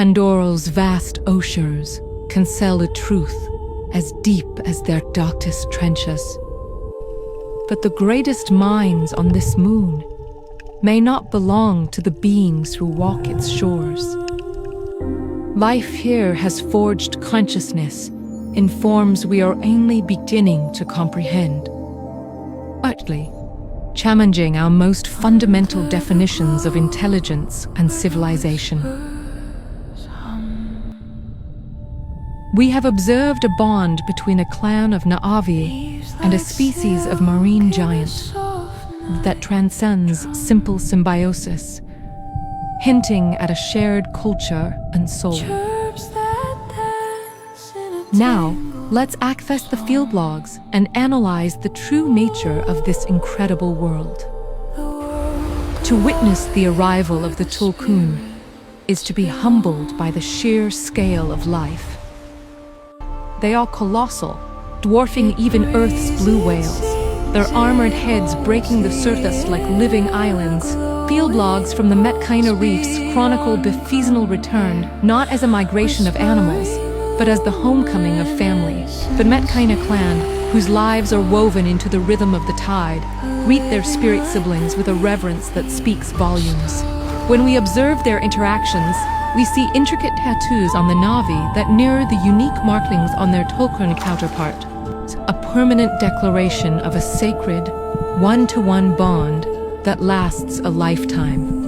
Pandoral's vast oceans conceal a truth as deep as their darkest trenches. But the greatest minds on this moon may not belong to the beings who walk its shores. Life here has forged consciousness in forms we are only beginning to comprehend, utterly challenging our most fundamental definitions of intelligence and civilization. We have observed a bond between a clan of Na'vi and a species of marine giant that transcends simple symbiosis, hinting at a shared culture and soul. Now, let's access the field logs and analyze the true nature of this incredible world. To witness the arrival of the Tulkun is to be humbled by the sheer scale of life. They are colossal, dwarfing even Earth's blue whales, their armored heads breaking the surface like living islands. Field logs from the Metkaina reefs chronicle Bifeasonal return not as a migration of animals, but as the homecoming of family. The Metkaina clan, whose lives are woven into the rhythm of the tide, greet their spirit siblings with a reverence that speaks volumes. When we observe their interactions, we see intricate tattoos on the Na'vi that mirror the unique markings on their Tulkun counterpart, a permanent declaration of a sacred, one-to-one bond that lasts a lifetime.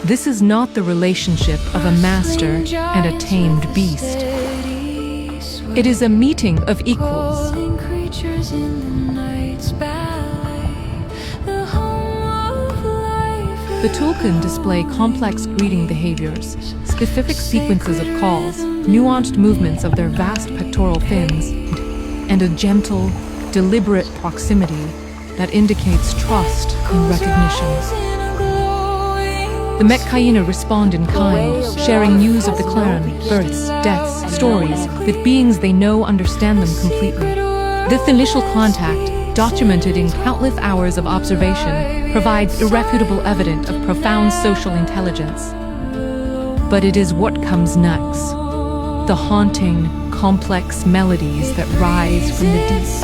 This is not the relationship of a master and a tamed beast. It is a meeting of equals. The Tulkun display complex greeting behaviors, specific sequences of calls, nuanced movements of their vast pectoral fins, and a gentle, deliberate proximity that indicates trust and recognition. The Metkaina respond in kind, sharing news of the clan, births, deaths, stories, with beings they know understand them completely. This initial contact, documented in countless hours of observation, provides irrefutable evidence of profound social intelligence. But it is what comes next, the haunting, complex melodies that rise from the deep,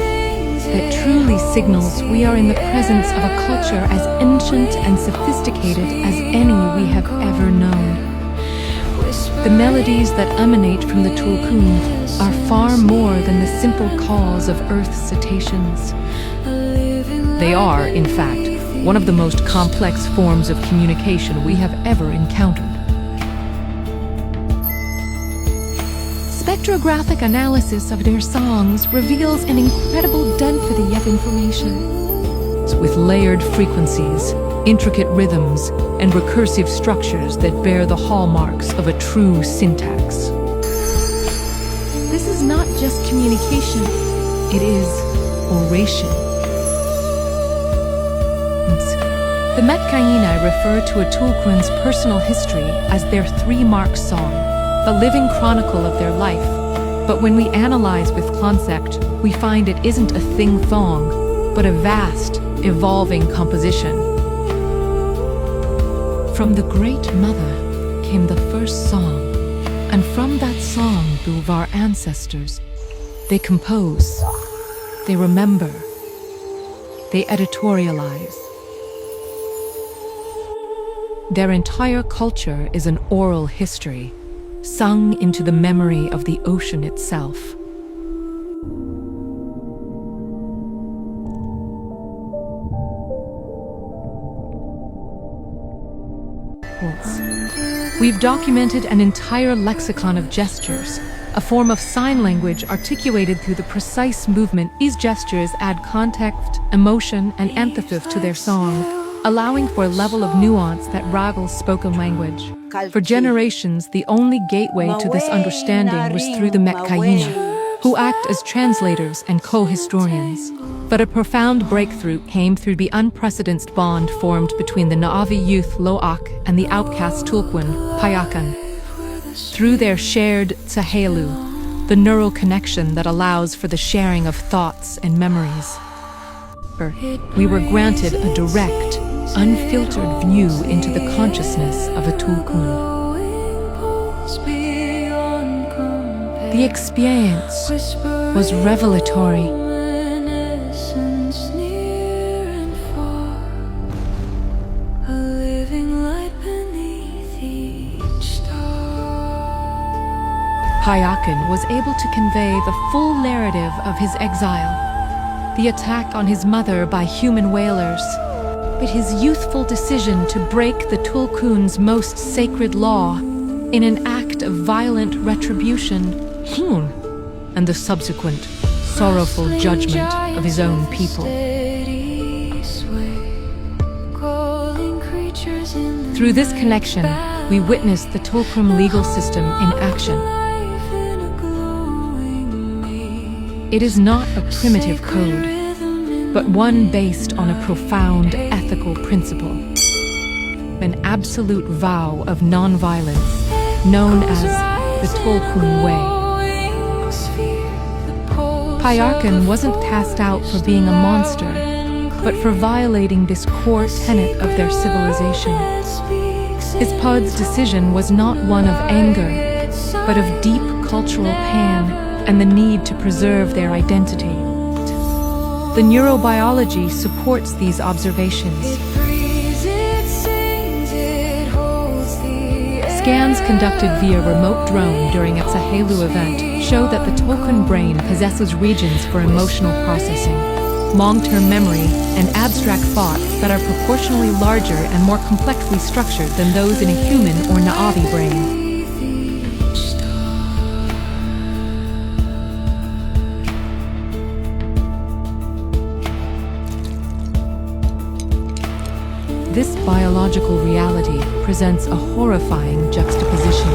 that truly signals we are in the presence of a culture as ancient and sophisticated as any we have ever known. The melodies that emanate from the Tulkun are far more than the simple calls of Earth's cetaceans. They are, in fact, one of the most complex forms of communication we have ever encountered. Spectrographic analysis of their songs reveals an incredible density of information. With layered frequencies, intricate rhythms, and recursive structures that bear the hallmarks of a true syntax. This is not just communication, it is oration. The Metkaina refer to a Tulkun's personal history as their three-mark song, a living chronicle of their life. But when we analyze with concept, we find it isn't a thing-thong, but a vast, evolving composition. From the Great Mother came the first song, and from that song grew our ancestors. They compose, they remember, they editorialize. Their entire culture is an oral history, sung into the memory of the ocean itself. We've documented an entire lexicon of gestures, a form of sign language articulated through the precise movement. These gestures add context, emotion, and emphasis to their song, allowing for a level of nuance that rivals spoken language. For generations, the only gateway to this understanding was through the Metkaina, who act as translators and co-historians. But a profound breakthrough came through the unprecedented bond formed between the Na'vi youth Lo'ak and the outcast Tulkun, Payakan. Through their shared Tsahelu, the neural connection that allows for the sharing of thoughts and memories. We were granted a direct, unfiltered view into the consciousness of a tulkun. The experience was revelatory. Hayakin was able to convey the full narrative of his exile, the attack on his mother by human whalers, but his youthful decision to break the Tulkun's most sacred law in an act of violent retribution, and the subsequent sorrowful judgment of his own people. Through this connection, we witness the Tulkum legal system in action. It is not a primitive code, but one based on a profound ethical principle, an absolute vow of non-violence known as the Tulkun Way. Pyarkin wasn't cast out for being a monster, but for violating this core tenet of their civilization. His pod's decision was not one of anger, but of deep cultural pain and the need to preserve their identity. The neurobiology supports these observations. Scans conducted via remote drone during a Sahelu event show that the Tulkun brain possesses regions for emotional processing, long-term memory, and abstract thought that are proportionally larger and more complexly structured than those in a human or Na'vi brain. This biological reality presents a horrifying juxtaposition.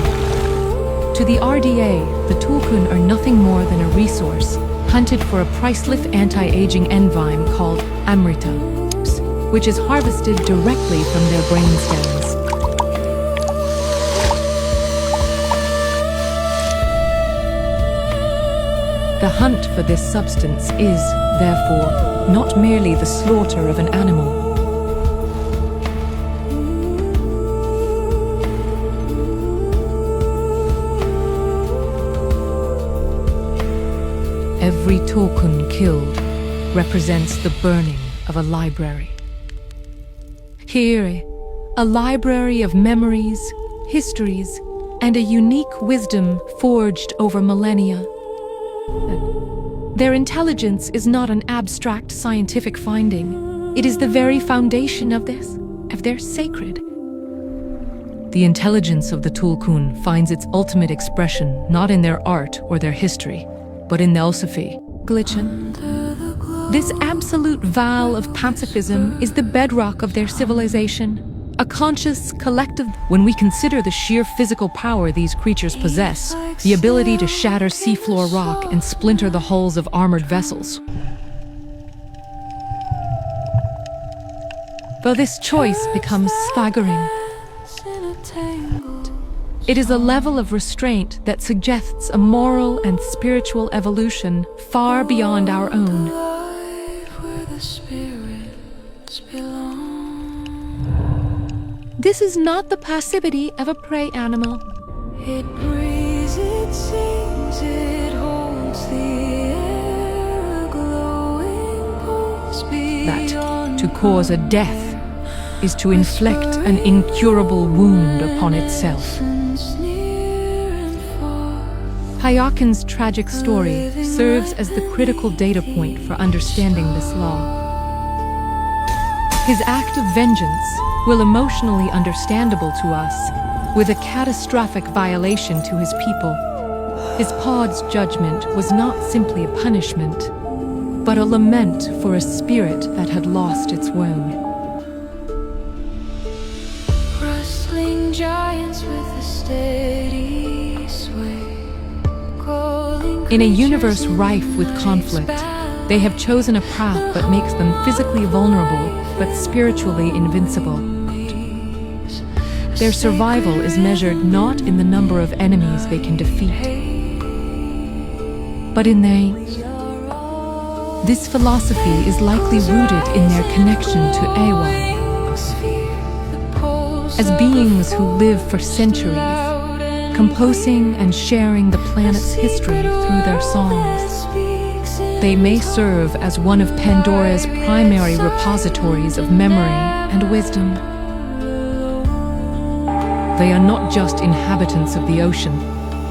To the RDA, the Tulkun are nothing more than a resource hunted for a priceless anti-aging enzyme called amrita, which is harvested directly from their brainstems. The hunt for this substance is, therefore, not merely the slaughter of an animal. Every Tulkun killed represents the burning of a library. Here, a library of memories, histories, and a unique wisdom forged over millennia. Their intelligence is not an abstract scientific finding. It is the very foundation of their sacred. The intelligence of the Tulkun finds its ultimate expression not in their art or their history, but in the Elsefi, Glitchen. This absolute vow of pacifism is the bedrock of their civilization, a conscious, collective. When we consider the sheer physical power these creatures possess, the ability to shatter seafloor rock and splinter the hulls of armored vessels. But this choice becomes staggering. It is a level of restraint that suggests a moral and spiritual evolution far beyond our own. This is not the passivity of a prey animal. It breathes, it sings, it holds the air, glowing pulse beyond. That to cause a death is to inflict an incurable wound upon itself. Hayakin's tragic story serves as the critical data point for understanding this law. His act of vengeance, while emotionally understandable to us, with a catastrophic violation to his people, his pod's judgment was not simply a punishment, but a lament for a spirit that had lost its womb. Rustling giants with a steady sway. In a universe rife with conflict, they have chosen a path that makes them physically vulnerable but spiritually invincible. Their survival is measured not in the number of enemies they can defeat, but in their aims. This philosophy is likely rooted in their connection to Ewa, as beings who live for centuries, composing and sharing the planet's history through their songs. They may serve as one of Pandora's primary repositories of memory and wisdom. They are not just inhabitants of the ocean,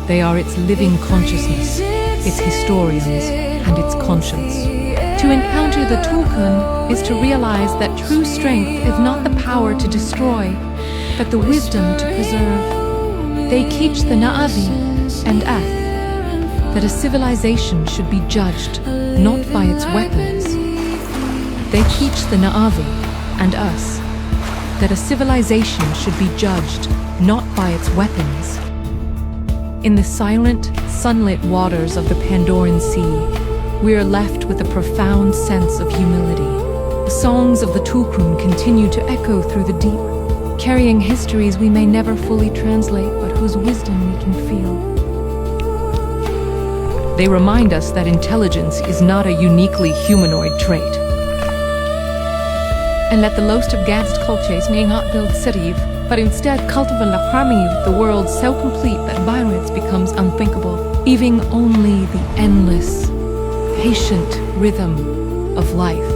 they are its living consciousness, its historians, and its conscience. To encounter the Tulkun is to realize that true strength is not the power to destroy, but the wisdom to preserve. They teach the Na'vi and us that a civilization should be judged not by its weapons. They teach the Na'vi and us that a civilization should be judged not by its weapons. In the silent, sunlit waters of the Pandoran Sea, we are left with a profound sense of humility. The songs of the Tulkun continue to echo through the deep, carrying histories we may never fully translate, but whose wisdom we can feel. They remind us that intelligence is not a uniquely humanoid trait, and that the lost of gast cultures may not build cities, but instead cultivate a harmony with the world so complete that violence becomes unthinkable, leaving only the endless, patient rhythm of life.